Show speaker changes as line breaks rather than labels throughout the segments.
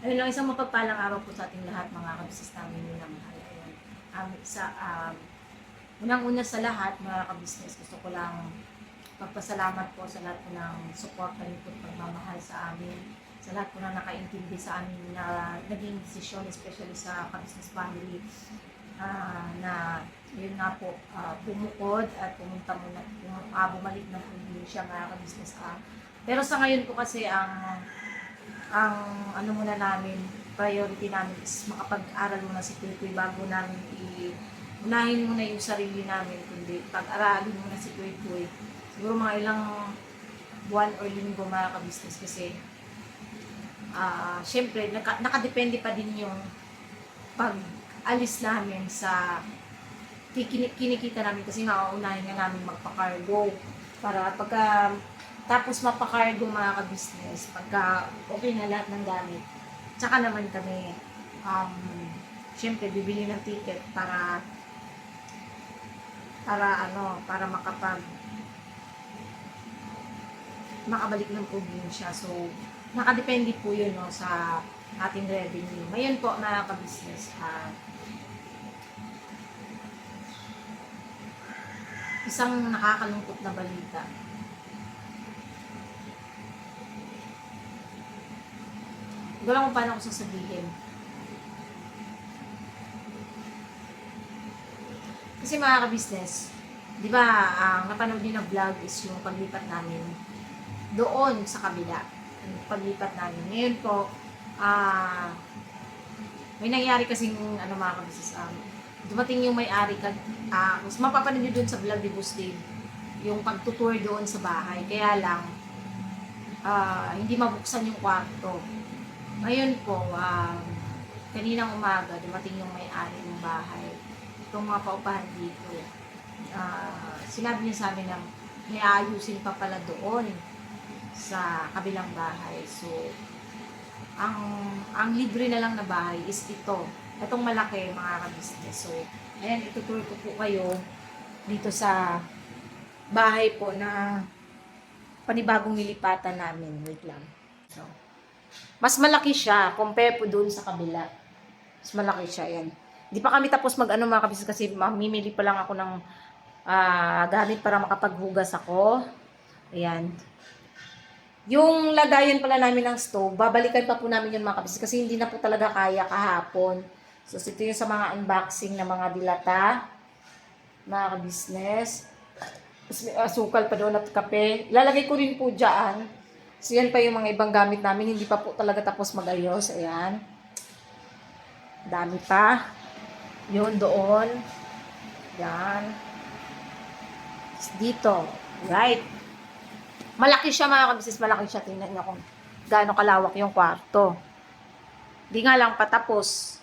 Ayun lang, isang mapagpalang araw po sa ating lahat, mga kabisnes namin minamahal. Ayun. Unang-una sa lahat, mga kabisnes, gusto ko lang magpasalamat po sa lahat po ng support na rin po at pagmamahal sa amin. Sa lahat po na nakaintindi sa amin na naging desisyon, especially sa kabisnes family, na yun nga po, bumukod at pumunta muna, bumalik ng probinsya, mga kabisnes. Pero sa ngayon po kasi ang ano muna namin, priority namin is makapag-aral muna si Kuy bago namin unahin muna yung sarili namin, kundi pag-aralin muna si Kuy. Siguro mga ilang buwan or linggo, mga kabisnes, kasi syempre nakadepende pa din yung pag-alis namin sa kinikita namin, kasi nga unahin nga namin magpa-cargo para pagka tapos mapakargo, mga ka-business, pagka okay na lahat ng gamit, tsaka naman kami, syempre, bibili ng ticket para makabalik ng probinsya. So, nakadepende po yun, no, sa ating revenue. Ngayon po, mga ka-business, isang nakakalungkot na balita. Hindi ko lang kung paano ko sasabihin. Kasi, mga ka-business, di ba, ang napanood niyo na vlog is yung paglipat namin doon sa kabila. Yung paglipat namin. Ngayon po, may nangyari kasing, mga ka-business, dumating yung may-ari, mas mapapanood niyo doon sa vlog ni Boss Dave, yung pagtutour doon sa bahay. Kaya lang, hindi mabuksan yung kwarto. Ngayon po, kaninang umaga, dumating yung may-ari ng bahay. Itong mga paupahan dito. Sinabi niya sa amin na may ayusin pa pala doon sa kabilang bahay. So, ang libre na lang na bahay is ito. Itong malaki, mga ka-business. So, ayan, itutur ko po kayo dito sa bahay po na panibagong nilipatan namin. Wait lang. So, mas malaki siya compare po doon sa kabila. Mas malaki siya, yan. Di pa kami tapos mga kabisnes, kasi mamimili pa lang ako ng gamit para makapaghugas ako. Ayan. Yung lagayan pala namin ng stove, babalikan pa po namin yung mga kabisnes, kasi hindi na po talaga kaya kahapon. So, ito yung sa mga unboxing na mga dilata, mga kabisnes. May asukal pa doon at kape. Lalagay ko rin po dyan. So, yan pa yung mga ibang gamit namin. Hindi pa po talaga tapos magayos. Ayan. Dami pa. Yun doon. Yan. Dito. Right. Malaki siya, mga kabisnes. Malaki siya. Tingnan nyo kung gaano kalawak yung kwarto. Di nga lang patapos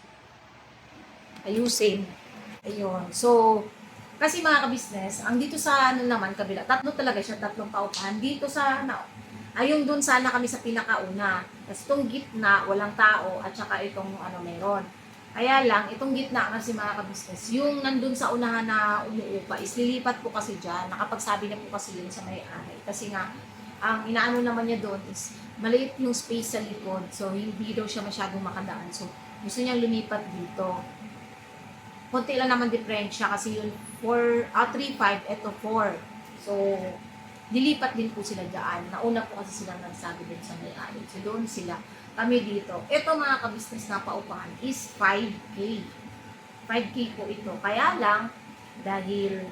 ayusin. Ayun. So, kasi, mga kabisnes, ang dito sa naman kabila, tatlo talaga siya, tatlong paupahan. Dito sa ayun doon sana kami sa pinakauna. Tapos itong gitna, walang tao, at saka itong meron. Kaya lang, itong gitna kasi, mga kabisnes, yung nandun sa unahan na umuupa, is lilipat po kasi dyan. Nakapagsabi na po kasi yun sa may-ari. Kasi nga, ang inaano naman niya doon is maliit yung space sa likod. So, hindi daw siya masyadong makadaan. So, gusto niyang lumipat dito. Konti lang naman diferensya kasi yun 3.5, eto 4. So, dilipat din po sila dyan. Nauna po kasi sila nagsabi din sa may-ari. So, doon sila. Kami dito. Ito, mga kabisnes na paupahan is 5K. 5K po ito. Kaya lang, dahil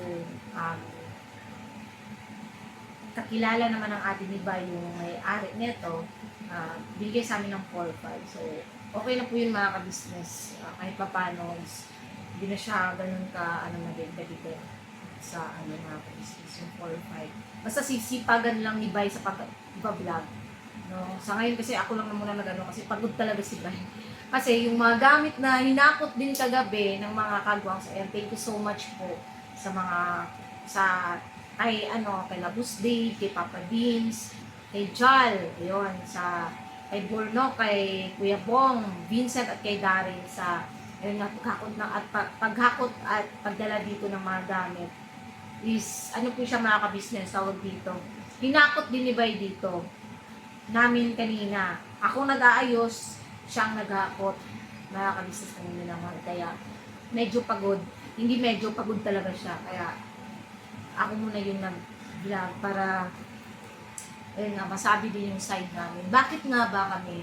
kakilala naman ng ating iba yung may-ari nito, bigay sa amin ng 4.5. So, okay na po yun, mga kabisnes. Kahit pa paano, hindi na siya ganun ka, naging dito sa, mga kabisnes, yung 4.5. Basta sisipagan lang ni Bay sa pag-vlog. No? Sa ngayon kasi ako lang na muna kasi pagod talaga si Bay. Kasi yung mga gamit na hinakot din kagabi ng mga kagwangs, ayan, thank you so much po sa kay Labus Day, kay Papa Beans, kay Jal, ayun, kay Burno, kay Kuya Bong, Vincent, at kay Darin sa paghakot at pagdala dito ng mga gamit is po siya, mga kabisnes, tawag dito. Hinakot din ni Bay dito namin kanina. Ako nag-aayos, siya ang naghakot, mga kabisnes na nilaman. Kaya medyo pagod. Hindi medyo pagod talaga siya. Kaya ako muna yung nag-vlog para ayun nga, masabi din yung side namin. Bakit nga ba kami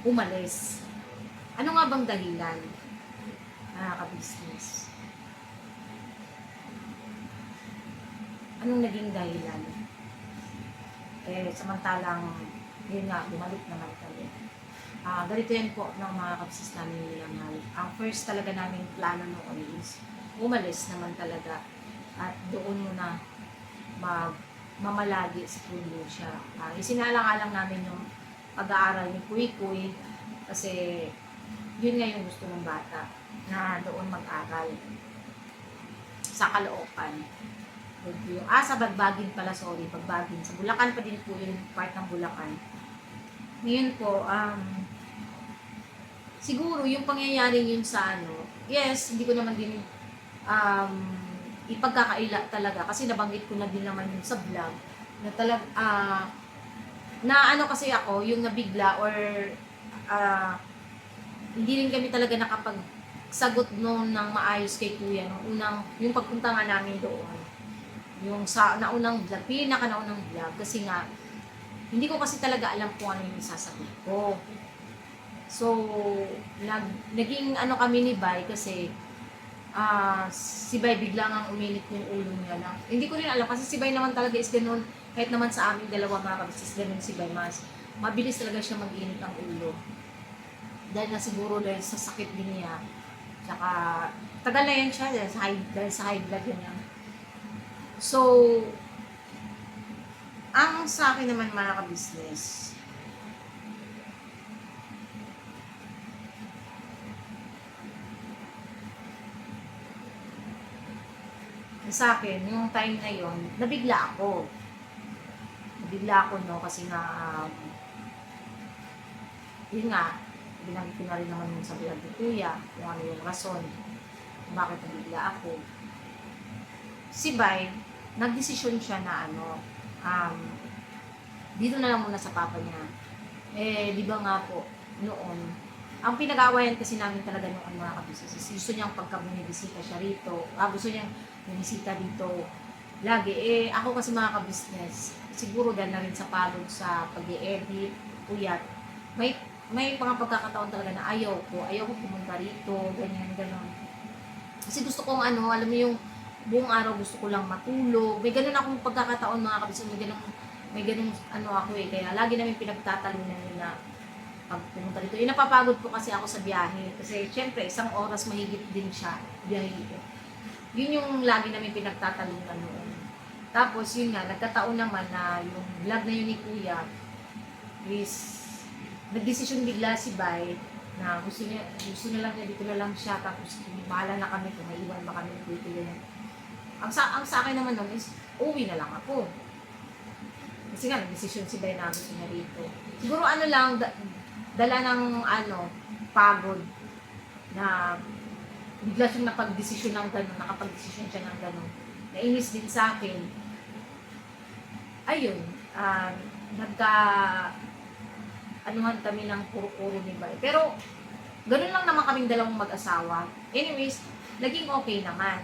umalis? Ano nga bang dahilan? Mga kabisnes. Anong naging dahilan? Samantalang, yun nga, bumalik naman kami. Ganito yan po ng mga kabisnes namin nilangal. Ang first talaga namin plano noon is umalis naman talaga at doon muna mamalagi sa probinsya. Isinalang-alang namin yung pag-aaral ni Kuy-Kuy kasi yun nga yung gusto ng bata na doon mag-aral sa Caloocan. Sa Bagbagin pala, sorry, Bagbagin. Sa Bulacan pa din po yung part ng Bulacan. Ngayon po, siguro yung pangyayari yun sa yes, hindi ko naman din ipagkakaila talaga kasi nabanggit ko na din naman yun sa vlog na na kasi ako yung nabigla or hindi rin kami talaga nakapagsagot noon ng maayos kay Kuya nung yung pagpunta nga namin doon yung sa naunang vlog, naunang vlog kasi nga hindi ko kasi talaga alam kung ano yung sasagot ko. So, naging kami ni Bay kasi si Bay biglang ang uminit yung ulo niya na. Hindi ko rin alam kasi si Bay naman talaga is ganun. Kahit naman sa aming dalawa mga kabisnes, ganun si Bay. Mabilis talaga siya mag-init ang ulo. Dahil na siguro dahil sa sakit din niya. Tsaka, tagal na yan siya dahil sa high blood yan. So, ang sa akin naman mga kabisnes, sa akin, yung time na yon nabigla ako. No, kasi nga, yun nga, binanggit ko na rin naman yung sa vlog ni Kuya, kung ano yung rason, bakit nabigla ako. Si Bay, nagdesisyon siya na dito na lang muna sa papa niya. Di ba nga po, noon, ang pinag-aawayan kasi namin talaga noon mga kabisnes, gusto niyang pagka bumibisita siya rito, gusto niyang bumibisita dito lagi. Ako kasi mga kabisnes, siguro dahil na rin sa pagod sa pag-i-edit, puyat, may mga pagkakataon talaga na ayaw ko pumunta rito, ganyan, gano'n. Kasi gusto kong alam mo yung buong araw gusto ko lang matulog. May ganun akong pagkakataon mga kabisnes, may ganun ako kaya lagi namin pinagtatalunan nila pag pumunta dito. Napapagod po kasi ako sa biyahe. Kasi syempre, 1 oras mahigit din siya, biyahe dito. Yun yung lagi namin pinagtatalunan noon. Tapos yun nga, nagkataon naman na yung vlog na yun ni Kuya is nagdesisyon bigla si Bay na gusto na lang niya, dito na lang siya, tapos bahala na kami kung maiwan ba kami dito yun. Ang sa akin naman nun is, uwi na lang ako. Kasi nga, nagdesisyon si Bay na gusto niya rito. Siguro lang, dala ng pagod na bigla siyang napag-desisyon ng gano'n, nakapag-desisyon siya ng gano'n. Nainis din sa akin. Ayun, anuhan kami ng puro-puro ni Bay. Pero, ganun lang naman kaming dalawang mag-asawa. Anyways, naging okay naman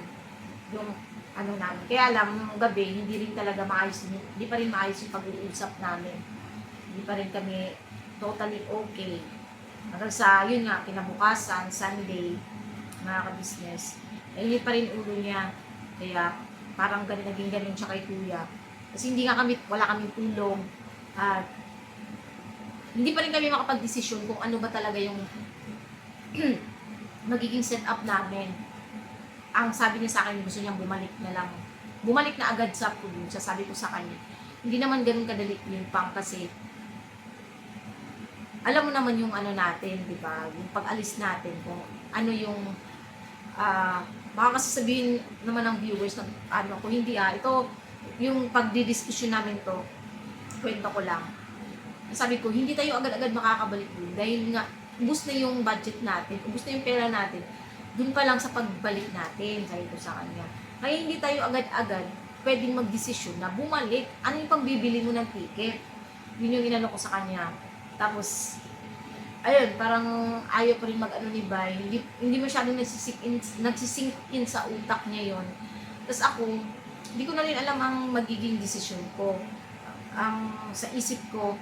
yung namin. Kaya lang, nung gabi, hindi rin talaga maayos, hindi pa rin maayos yung pag-uusap namin. Hindi pa rin kami totally okay. Hanggang sa, yun nga, kinabukasan, Sunday, mga kabisnes, hindi pa rin ulo niya. Kaya, parang naging ganun siya kay Kuya. Kasi wala kaming tulong. At, hindi pa rin kami makapag-desisyon kung ano ba talaga yung magiging setup namin. Ang sabi niya sa akin, gusto niyang bumalik na agad sa probinsya. Sabi ko sa kanya, hindi naman ganun kadali yung kasi alam mo naman yung natin, di ba? Yung pag-alis natin, kung ano yung baka kasi sabihin naman ng viewers na kung hindi ito yung pagdidiskusyon namin to, kwento ko lang. Sabi ko, hindi tayo agad-agad makakabalik dun dahil nga ubos na yung budget natin, ubos na yung pera natin, dun pa lang sa pagbalik natin, sabi ko sa kanya. Kaya hindi tayo agad-agad pwedeng magdesisyon na bumalik. Ano yung pagbibili mo ng ticket? Yun yung inano ko sa kanya. Tapos, ayun, parang ayaw pa rin mag-ano ni Bay. Hindi masyadong nagsisink in sa utak niya yon. Tapos ako, hindi ko na rin alam ang magiging desisyon ko. Ang sa isip ko,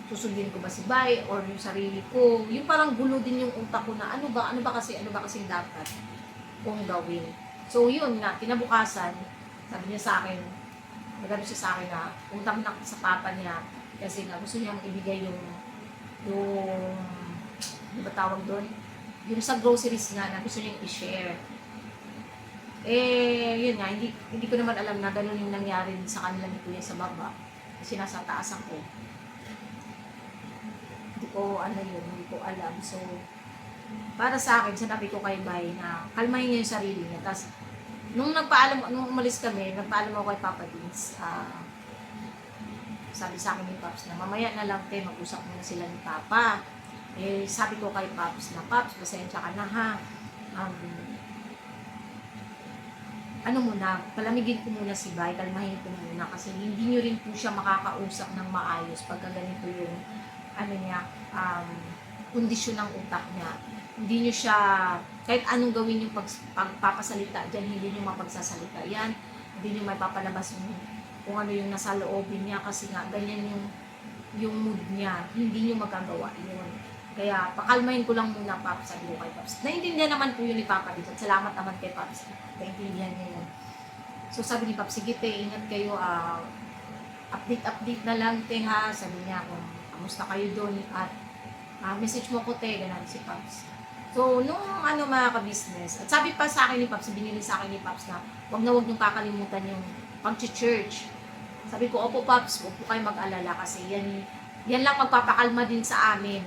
susundin ko ba si Bay or yung sarili ko. Yung parang gulo din yung utak ko na ano ba kasi dapat kong gawin. So yun nga, kinabukasan, sabi niya sa akin, nagano siya sa akin na pumunta na sa papa niya kasi nga gusto niya ibigay yung ano ba tawag doon? Yung sa groceries nga na gusto niyang i-share. Yun nga, hindi ko naman alam na gano'n yung nangyari sa kanila ni Kuya sa baba. Kasi nasa taas ako. Hindi ko alam. So, para sa akin, sinabi ko kay Bay na kalmahin niya yung sarili niya. Tapos, nung umalis kami, nagpaalam ako kay Papa Dins, sabi sa akin ni Paps na mamaya na lang mag-usap muna sila ni Papa. Sabi ko kay Paps na, Paps, pasensya ka na ha. Palamigin ko muna si Bay, kalmahin ko muna kasi hindi nyo rin po siya makakausap ng maayos pagka ganito yung kondisyon ng utak niya. Hindi nyo siya, kahit anong gawin yung pagpapasalita dyan, hindi nyo mapagsasalita yan. Hindi nyo mapapalabas kung ano yung nasa loobin niya kasi nga ganyan yung mood niya. Hindi nyo magagawa yun. Kaya pakalmahin ko lang muna, Paps, sabi ko kay Paps. Naintindihan naman po yun ni Papa dito. Salamat naman kay Paps. Naintindihan niya yun. So sabi ni Paps, sige te, ingat kayo. Update na lang te ha. Sabi niya kung kamusta kayo doon at message mo ko te, ganun si Paps. So, nung mga ka-business, at sabi pa sa akin ni Paps, binili sa akin ni Paps na wag niyong kakalimutan yung pag-church. Sabi ko, opo Paps, huwag po kayo mag-alala kasi yan lang magpapakalma din sa amin.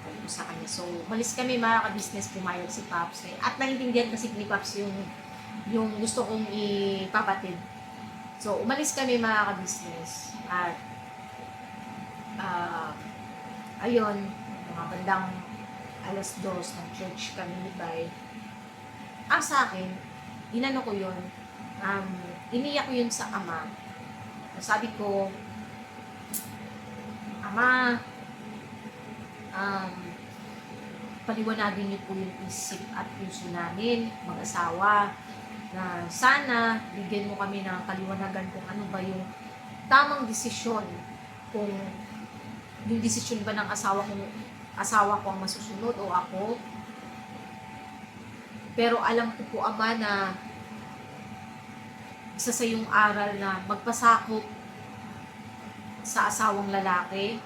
Sabi ko sa kanya. So, malis kami mga ka-business, pumayag si Paps. At naintindihan kasi ni Paps yung gusto kong ipapatid. So, umalis kami mga ka-business. At, ayun, mga bandang 2:00 ng church kami ni Bay. Sa akin, inano ko yun, iniyak ko yun sa ama. Sabi ko, Ama, paliwanagin niyo po yung isip at puso namin, mag-asawa, na sana bigyan mo kami ng kaliwanagan kung ano ba yung tamang desisyon, kung yung desisyon ba ng asawa ko ang masusunod o ako. Pero alam ko po, Ama, na isa sa yung aral na magpasakop sa asawang lalaki.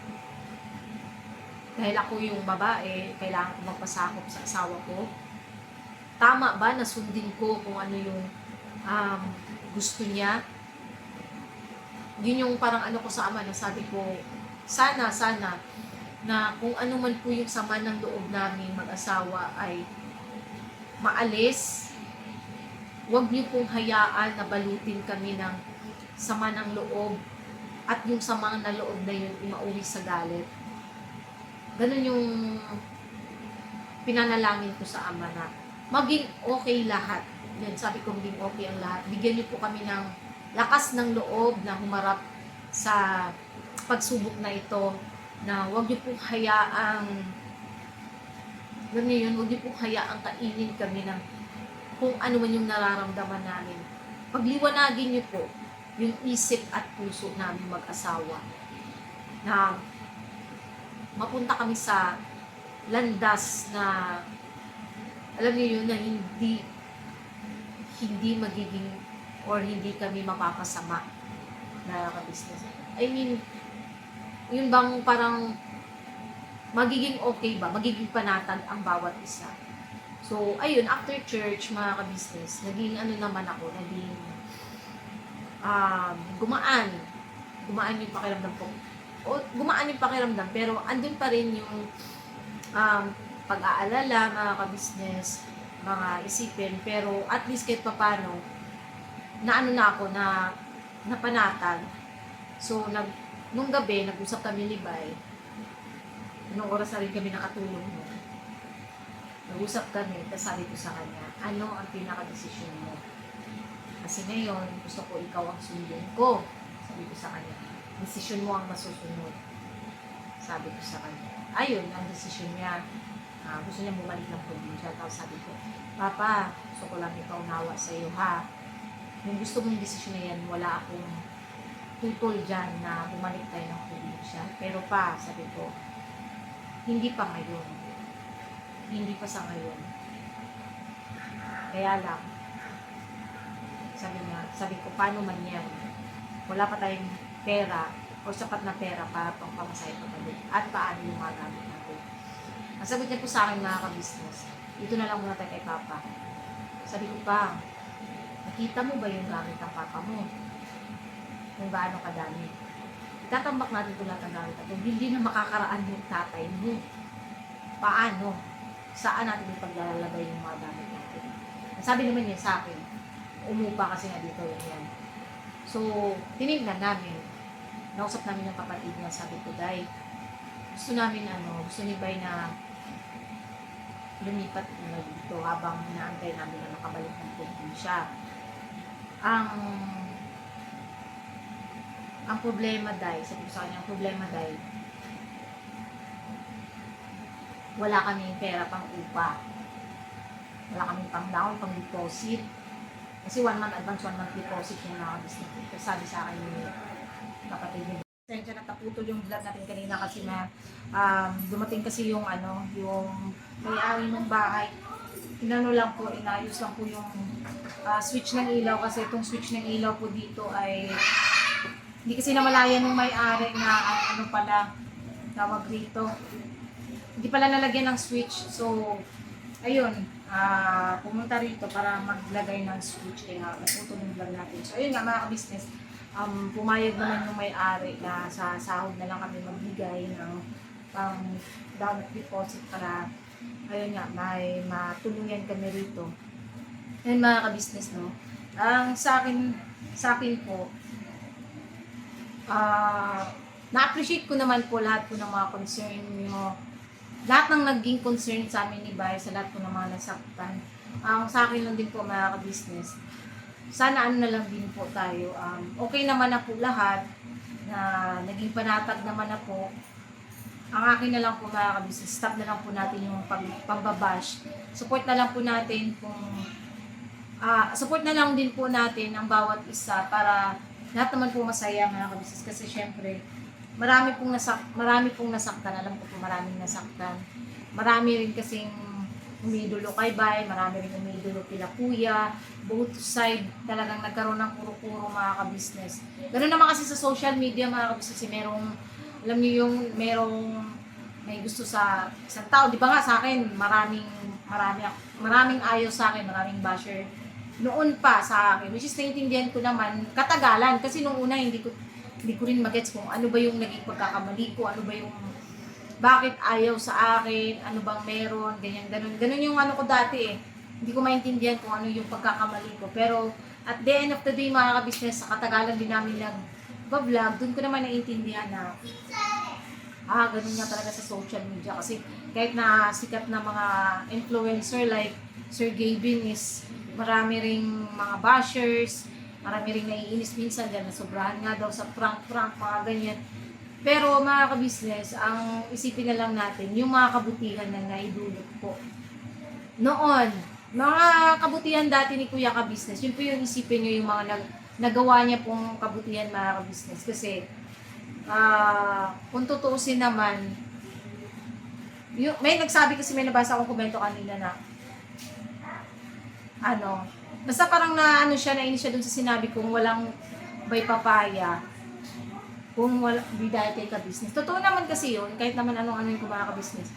Dahil ako yung babae, kailangan ko magpasakop sa asawa ko. Tama ba na sundin ko kung ano yung gusto niya? Yun yung parang ano ko sa ama na sabi ko, sana na kung ano man po yung sama ng loob namin mag-asawa ay maalis. Huwag niyo pong hayaan na balutin kami ng sama ng loob at yung sama ng loob na yun imauwi sa galit. Ganun yung pinanalangin ko sa ama na maging okay lahat. Yan, sabi ko maging okay ang lahat. Bigyan niyo po kami ng lakas ng loob na humarap sa pagsubok na ito, na huwag niyo pong hayaang huwag niyo pong hayaang kainin kami ng kung ano man yung nararamdaman namin. Pagliwanagin niyo po yung isip at puso namin mag-asawa na mapunta kami sa landas na alam niyo yun na hindi magiging or hindi kami mapapasama na ka-business. I mean, yun bang parang magiging okay ba? Magiging panatag ang bawat isa. So, ayun, after church, mga ka-business, naging naman ako, gumaan. Gumaan yung pakiramdam ko. O, gumaan yung pakiramdam, pero andun pa rin yung pag-aalala, mga ka-business, mga isipin, pero at least kahit papano, na ako, na panatag. So, nung gabi, nag-usap kami ni Bay. Nung oras na rin kami nakatulog mo. Nag-usap kami, tapos sabi ko sa kanya, ano ang pinaka-desisyon mo? Kasi ngayon, gusto ko ikaw ang sundin ko. Sabi ko sa kanya, desisyon mo ang masusunod. Sabi ko sa kanya. Ayun, ang desisyon niya. Gusto niya bumalik ng probinsya. Tapos sabi ko, Papa, gusto ko lang ipaunawa sa iyo ha. Yung gusto mong desisyon na yan, wala akong tutol dyan na bumalik tayo ng probinsya. Pero pa, sabi ko, hindi pa ngayon. Hindi pa sa ngayon. Kaya lang, sabi ko, paano man yan? Wala pa tayong pera o sapat na pera para pang pamasahe pabalik. At paano yung mga gamit natin? Ang sagot niya po sa akin, mga ka-business, dito na lang muna tayo kay Papa. Sabi ko pa, nakita mo ba yung gamit ng Papa mo? Kung gaano kadami. Itatambak natin ito lahat ng gamit natin. Hindi na makakaraan yung tatay mo. Paano? Saan natin ipaglalagay yung mga gamit natin? Sabi naman niya sa akin, umupa kasi nga dito yan. So, tinignan namin. Nausap namin yung kapatid niya. Sabi ko, Day, gusto ni Bay na lumipat na dito habang inaantay namin na nakabalik ng probinsya. Ang problema, Day, sabi ko sa kanya, ang problema, Day, wala kaming pera pang upa. Wala kaming pang down, pang deposit. Kasi 1 month advance, 1 month deposit yung business. Kasi sabi sa akin yung kapatid niya. Sensya na taputol yung vlog natin kanina kasi na dumating kasi yung may-ari ng bahay. Inano lang po, inayos lang po yung switch ng ilaw kasi itong switch ng ilaw po dito ay hindi kasi namalayan ng may-ari na ano pala tawag dito. Hindi pala nalagyan ng switch. So, ayun, pumunta rito para maglagay ng switch kaya naputol yung vlog natin. So, ayun nga mga ka-business. Pumayag naman yung may-ari na sa sahod na lang kami magbigay ng pang down deposit para ayun nga, may matulungan kami rito. Ayun mga ka-business, no? Ang sa akin po, na-appreciate ko naman po lahat po ng mga concern nyo. Lahat ng naging concern sa amin ni Bay, sa lahat po ng mga nasaktan. Sa akin lang din po mga ka-business, sana ano na lang din po tayo. Okay naman na po lahat, na naging panatag naman na po. Ang akin na lang po mga ka-business, stop na lang po natin yung pambabash. Support na lang po natin support na lang din po natin ang bawat isa para lahat naman po masaya mga ka-business. Kasi syempre, marami pong nasaktan. Alam ko po maraming nasaktan. Marami rin kasing umidolo kay Bay, marami rin umidolo kila Kuya. Both side talagang nagkaroon ng puro-puro mga ka-business. Ganun naman kasi sa social media mga ka-business, alam niyo yung may gusto sa isang tao. Di ba nga sa akin, maraming ayaw sa akin, maraming basher. Noon pa sa akin, which is naiintindihan ko naman, katagalan. Kasi nung una, hindi ko rin magets kung ano ba yung naging pagkakamali ko, ano ba yung bakit ayaw sa akin, ano bang meron, ganyan, ganun yung ano ko dati eh. Hindi ko maintindihan kung ano yung pagkakamali ko. Pero at the end of the day mga ka-business, sa katagalan din namin nag-vlog, dun ko naman naiintindihan na ganun nga talaga sa social media. Kasi kahit na sikat na mga influencer like Sir Gavin is marami ring mga bashers, marami ring naiinis minsan dyan na sobrahan nga daw sa prank, mga ganyan. Pero mga ka-business, ang isipin na lang natin, yung mga kabutihan na naidulot po. Noon, mga kabutihan dati ni Kuya ka-business, yun po yung isipin nyo yung mga nagawa niya pong kabutihan mga ka-business. Kasi, kung tutuusin naman, may nagsabi kasi may nabasa akong komento kanina na, basta parang nainis siya dun sa sinabi kong walang Bay Papaya, kung wala, di dahil kay ka-business. Totoo naman kasi yun, kahit naman anong yung mga ka-business.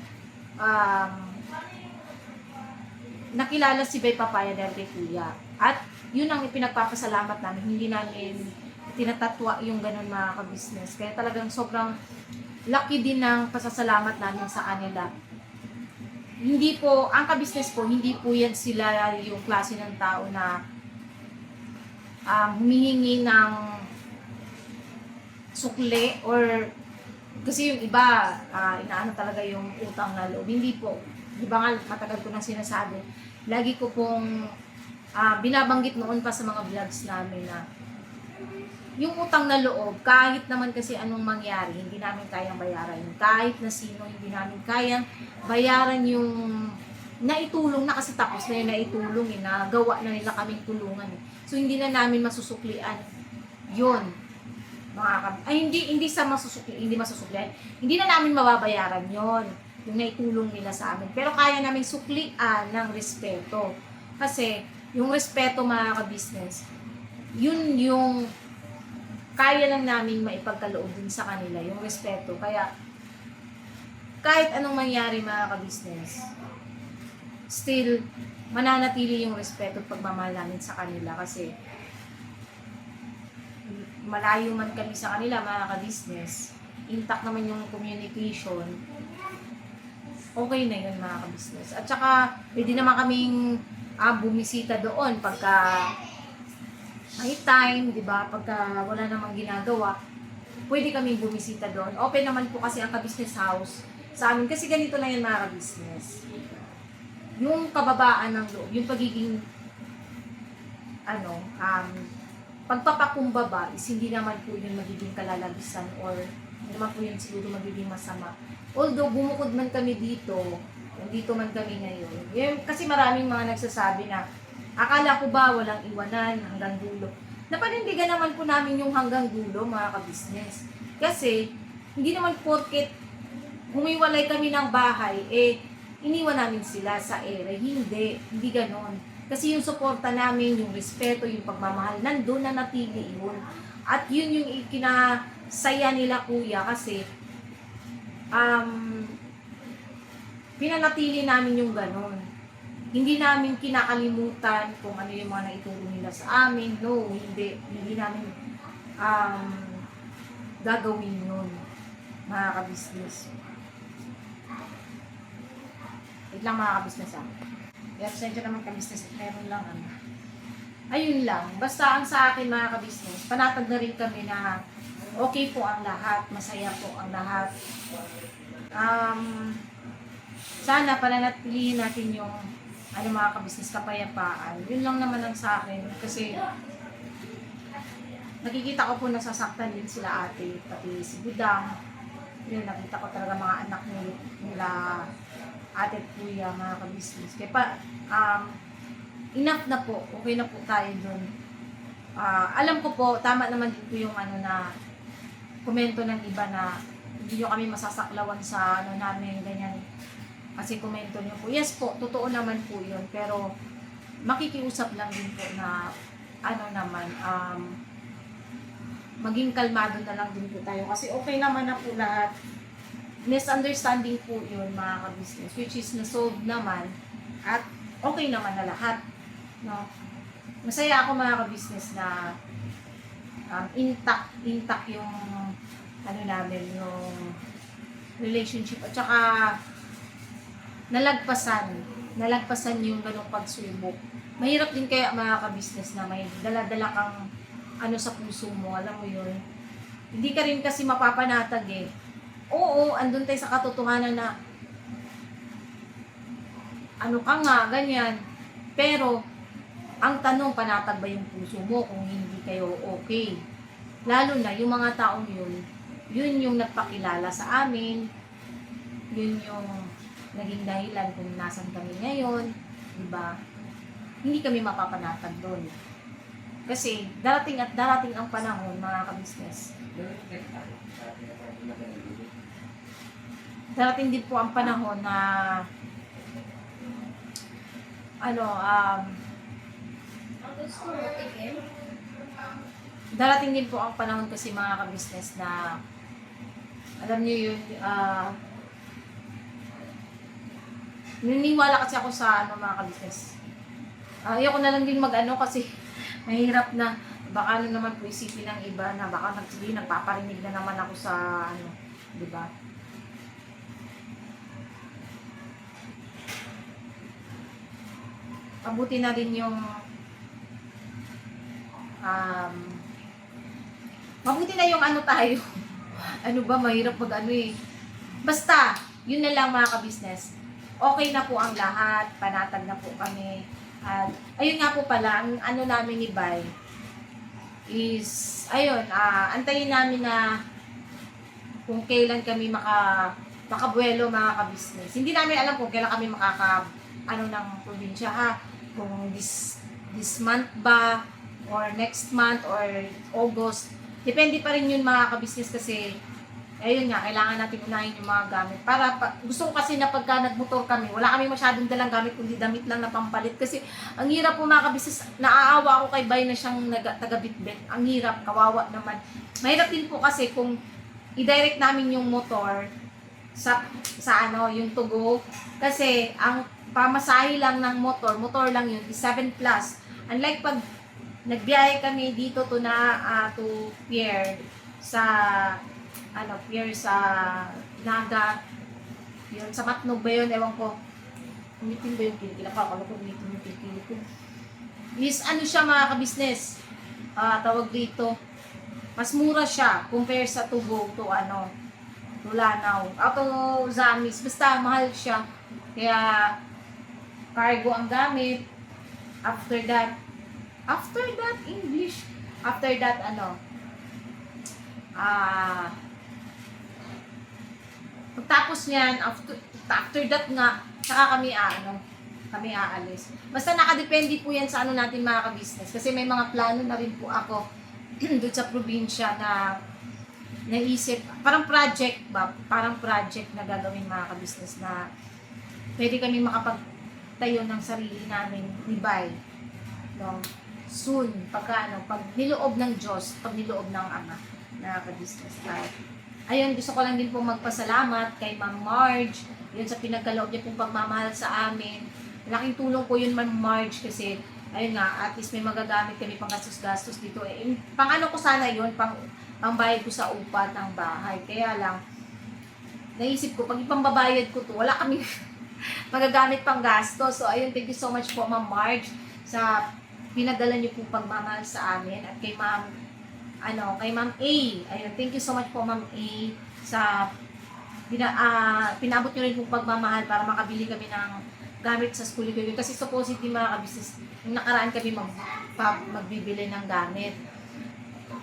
Nakilala si Bay Papaya dahil kay Kuya. At yun ang ipinagpapasalamat namin. Hindi namin tinatatwa yung ganun mga ka-business. Kaya talagang sobrang lucky din ng pasasalamat namin sa kanila. Hindi po, ang ka-business po, hindi po yan sila yung klase ng tao na humihingi ng sukle or kasi yung iba, inaano talaga yung utang na loob. Hindi po. Di ba nga, matagal ko nang sinasabi. Lagi ko pong binabanggit noon pa sa mga vlogs namin na yung utang na loob, kahit naman kasi anong mangyari, hindi namin kayang bayaran yun. Kahit na sino, hindi namin kayang bayaran yung naitulong na, kasi tapos na yung naitulong na gawa na nila kaming tulungan. So, hindi na namin masusuklian yun. Hindi sa masusuklian. Hindi na namin mababayaran yon yung naitulong nila sa amin. Pero kaya namin suklian ng respeto. Kasi, yung respeto mga ka-business, yun yung kaya lang namin maipagkaloob din sa kanila, yung respeto. Kaya, kahit anong mangyari mga ka-business, still, mananatili yung respeto at pagmamahal namin sa kanila. Kasi, malayo man kami sa kanila mga ka-business, intact naman yung communication, okay na yun mga ka-business. At saka, pwede naman kaming bumisita doon pagka may time, di ba? Pagka wala namang ginagawa, pwede kaming bumisita doon. Open naman po kasi ang ka-business house sa amin. Kasi ganito lang yan mga ka-business. Yung kababaan ng loob, yung pagiging pagpapakumbaba is hindi naman po yun magiging kalalabisan or hindi naman po yun siguro magiging masama. Although bumukod man kami dito man kami ngayon. Yung, kasi maraming mga nagsasabi na akala ko ba walang iwanan hanggang dulo. Napanindigan naman po namin yung hanggang dulo mga ka-business. Kasi hindi naman porket humiwalay kami ng bahay, iniwan namin sila sa ere. Hindi ganon. Kasi yung suporta namin, yung respeto, yung pagmamahal, nandun na natili yun. At yun yung kinasaya nila kuya kasi pinanatili namin yung ganon. Hindi namin kinakalimutan kung ano yung mga naitulong nila sa amin. No, hindi namin gagawin yun, mga ka-business. Wait lang mga ka-business I-absensya naman ka-business at meron lang ayun lang. Basta ang sa akin mga ka-business, panatag na rin kami na okay po ang lahat, masaya po ang lahat. Sana pananatilihin natin yung mga ka-business kapayapaan. Yun lang naman ang sa akin. Kasi nakikita ko po nasasaktan din sila ate, pati si Budang. Yun, nakita ko talaga mga anak nila ate at kuya, mga ka-business. Kaya enough na po. Okay na po tayo dun. Alam ko po, tama naman din po yung na komento ng iba na hindi nyo kami masasaklawan sa namin, ganyan. Kasi komento nyo po. Yes po, totoo naman po yun. Pero makikiusap lang din po na maging kalmado na lang din po tayo. Kasi okay naman na po lahat. Misunderstanding po yun mga ka-business. Which is na-solve naman. At okay naman na lahat. No? Masaya ako mga ka-business na intact yung namin, yung relationship. At saka nalagpasan yung ganong pagsubok. Mahirap din kaya mga ka-business na may dala-dala kang sa puso mo, alam mo yun. Hindi ka rin kasi mapapanatag Oo, andun tayo sa katotohanan na ka nga, ganyan. Pero, ang tanong, panatag ba yung puso mo kung hindi kayo okay? Lalo na, yung mga taong yun yung nagpakilala sa amin, yun yung naging dahilan kung nasan kami ngayon, diba? Hindi kami mapapanatag doon. Kasi darating ang panahon, mga ka-business. Darating din po ang panahon na darating din po ang panahon kasi mga ka-business na alam niyo yun, niniwala kasi ako sa mga ka-business. Ayoko na lang din kasi mahirap na baka naman po isipin ng iba na baka nagpaparinig na naman ako sa di ba? Mabuti na rin yung mabuti na yung tayo. Mahirap Basta, yun na lang mga ka-business. Okay na po ang lahat, panatag na po kami. At ayun nga po pala, ang namin ni Bay, is, ayun, antayin namin na kung kailan kami makabuelo mga ka-business. Hindi namin alam kung kailan kami ng probinsya kung this month ba or next month or August. Depende pa rin yun mga ka-business kasi ayun nga, kailangan natin unahin yung mga gamit. Gusto ko kasi na pagka nagmotor kami, wala kami masyadong dalang gamit, kundi damit lang na pampalit. Kasi ang hirap po mga kabisnes, naaawa ako kay Bay na siyang taga-bitbit. Ang hirap, kawawa naman. Mahirap din po kasi kung i-direct namin yung motor sa yung tugo. Kasi ang pamasahe lang ng motor lang yun, is 7 plus. Unlike pag nagbiyahe kami dito to Pierre Pierre sa Naga, yun, sa Matnog ba yun, ewan ko, umitin ba yung kilikila pa, ako umitin yung kilikili ko. Is siya mga ka-business, tawag dito, mas mura siya, compare sa Tubo, to Lanao, Zamis, basta mahal siya, kaya, cargo ang gamit, after that, English, after that, pagtapos niyan, after that nga, saka kami aalis. Basta nakadepende po yan sa natin mga ka-business. Kasi may mga plano na rin po ako doon sa probinsya na naisip, parang project na gagawin mga ka-business na pwede kami makapagtayo ng sarili namin ni Bay. No? Soon, pag niloob ng Diyos, pag niloob ng Ama na ka-business. Ayun, gusto ko lang din po magpasalamat kay Ma'am Marge, yun sa pinagkaloob niya pong pagmamahal sa amin. Malaking tulong po yun, Ma'am Marge, kasi ayun nga, at least may magagamit kami pang gastos-gastos dito. Pang ko sana yun, pang bayad ko sa upa ng bahay. Kaya lang, naisip ko, pag ipambabayad ko to, wala kami magagamit pang gastos. So ayun, thank you so much po, Ma'am Marge, sa pinadala niyo po pagmamahal sa amin. At kay Ma'am A. Ayun, thank you so much po, Ma'am A, sa pinabot nyo rin po pagmamahal para makabili kami ng gamit sa school ko. Kasi supposedly mga ka-business, yung nakaraan kami magbibili ng gamit.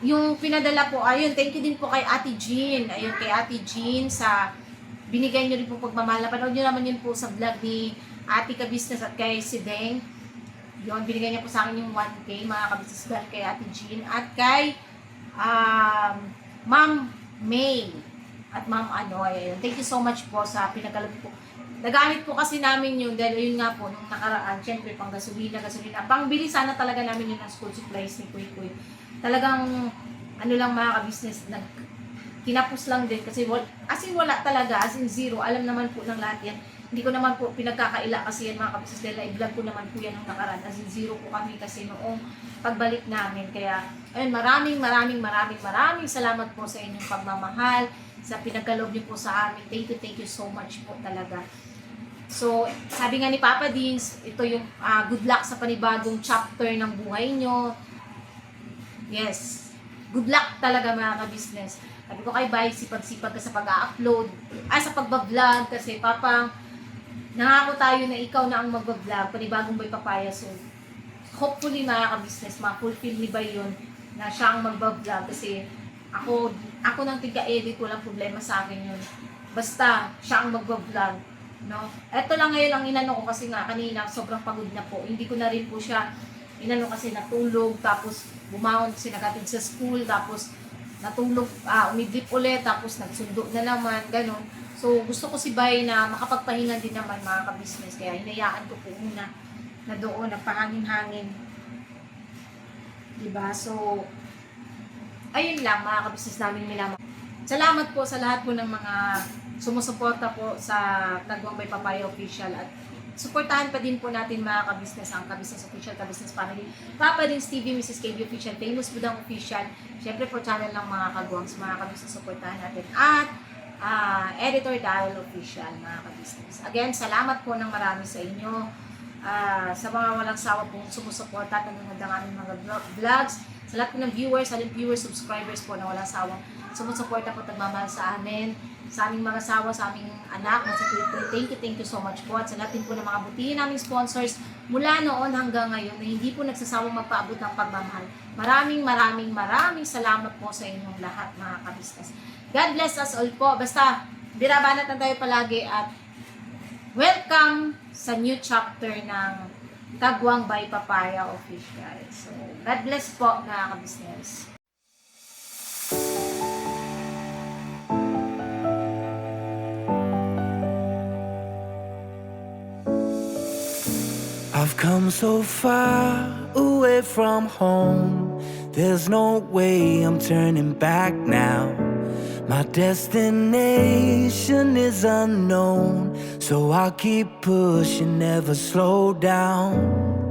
Yung pinadala po, ayun, thank you din po kay Ate Jean. Ayun, kay Ate Jean sa binigay nyo rin po pagmamahal. Napanood nyo naman yun po sa vlog ni Ate Ka-Business at kay si Deng. Yun, binigay niya po sa akin yung 1K, mga ka-business, kay Ate Jean. At kay Ma'am May at Ma'am ayun. Thank you so much po sa pinagkaloob po. Nagamit po kasi namin yun dahil yun nga po nung nakaraan, syempre pang gasolina. Pangbili sana talaga namin yun ng school supplies ni Kuy Kuy. Talagang lang mga ka-business, kinapos lang din kasi wala talaga, zero. Alam naman po ng lahat yan. Hindi ko naman po pinagkakaila kasi yan mga ka-business dahil i-vlog ko naman po yan nung nakaraan. Zero po kami kasi noong pagbalik namin. Kaya, ayun, maraming salamat po sa inyong pagmamahal, sa pinagkaloob niyo po sa amin. Thank you so much po talaga. So, sabi nga ni Papa Dins, ito yung good luck sa panibagong chapter ng buhay nyo. Yes, good luck talaga mga ka-business. Sabi ko kay Bay, sipag-sipag ka sa pag-upload, sa pagbablog, kasi Papa, nangako tayo na ikaw na ang magbablog, panibagong Bay Papaya. So, hopefully mga ka-business, ma-fulfill ni Bay yun, na siya ang magbablog, kasi ako nang tiga-edit, walang problema sa akin yun. Basta, siya ang magbablog. No? Ito lang ngayon ang inano ko kasi nga kanina sobrang pagod na po. Hindi ko na rin po siya inano kasi natulog, tapos bumangon kasi nagatid sa school, tapos natulog, umidlip ulit, tapos nagsundo na naman, ganun. So gusto ko si Bay na makapagpahinga din naman mga ka-business, kaya hinayaan ko po muna na doon, nagpahangin-hangin. Diba? So ayun lang mga ka-business namin minamahal. Salamat po sa lahat po ng mga sumusuporta po sa Nagwang Bay Papaya Official, at suportahan pa din po natin mga ka-business ang Ka-Business Official, Ka-Business Family, Papa Dins TV, Mrs. KB Official, Famous Budang Official, syempre po channel ng mga kagwangs, mga ka-business, suportahan natin, at Editor Daryl Official, mga ka-business. Again, salamat po ng marami sa inyo, sa mga walang sawa pong sumusuporta at nanonood ng aming mga vlogs, sa lahat po ng viewers, subscribers po na walang sawang sumusuporta po, nagmamahal sa amin. sa aming mga asawa, sa aming anak, na si Kuya. Thank you so much po. At sa lahat din po ng mga butihin naming sponsors mula noon hanggang ngayon na hindi po nagsasawang magpaabot ng pagmamahal. Maraming salamat po sa inyong lahat, mga kabisnes. God bless us all po. Basta, birabanat na tayo palagi at welcome sa new chapter ng Kagwang by Papaya Official. So, God bless po, mga kabisnes.
I've come so far away from home. There's no way I'm turning back now. My destination is unknown, so I'll keep pushing, never slow down.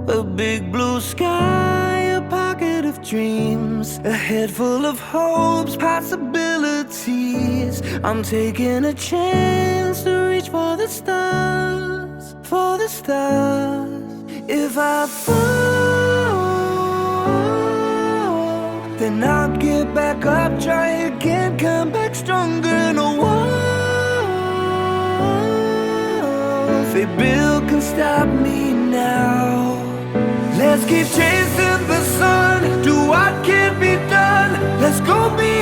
A big blue sky, a pocket of dreams, a head full of hopes, possibilities. I'm taking a chance to reach for the stars, for the stars. If I fall, then I'll get back up, try again, come back stronger. No walls they build can stop me now. Let's keep chasing the sun, do what can be done. Let's go beyond.